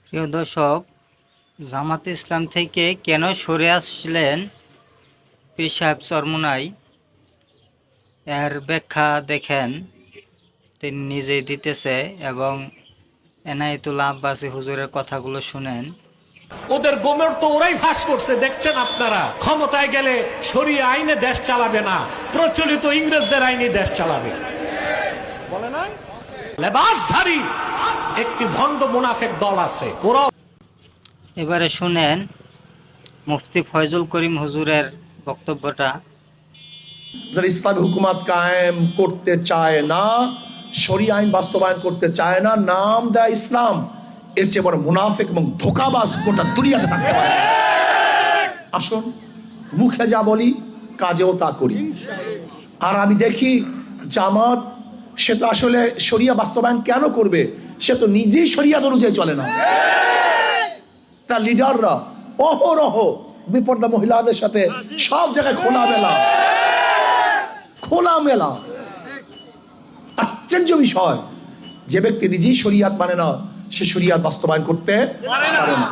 প্রিয় দর্শক, জামাতে ইসলাম থেকে কেন সরে আসলেন পীর সাহেব চরমোনাই, এর ব্যাখ্যা দেখেন তিনি নিজেই দিতেছে এবং এনায়েতুল্লাহ আব্বাসী হুজুরের কথাগুলো শুনেন। ওদের গোমর তো ওরাই ফাঁস করছে, দেখছেন আপনারা। ক্ষমতায় গেলে শরিয়া আইনে দেশ চালাবে না, প্রচলিত ইংরেজদের আইনে দেশ চালাবে বলে না। লেবাসধারী একটি ভণ্ড মুনাফিক দল আছে, ওরা। এবারে শুনেন মুফতি ফয়জুল করিম হুজুরের বক্তব্যটা। যারা ইসলামী হুকুমত কায়েম করতে চায় না, শরিয়া আইন বাস্তবায়ন করতে চায় না, নাম দেয় ইসলাম, এর চেয়ে বড় মুনাফিক এবং ধোঁকাবাজ গোটা দুনিয়াতে থাকতে পারে। আসুন, মুখে যা বলি কাজেও তা করি। আর আমি দেখি জামাত, সে তো আসলে শরিয়া বাস্তবায়ন কেন করবে? সে তো নিজেই শরিয়াত অনুযায়ী চলে না। তার লিডাররা অহরহ বিপর্দা মহিলাদের সাথে সব জায়গায় খোলামেলা। আশ্চর্য বিষয়, যে ব্যক্তি নিজেই শরিয়াত মানে না, সে শরিয়াত বাস্তবায়ন করতে পারে না।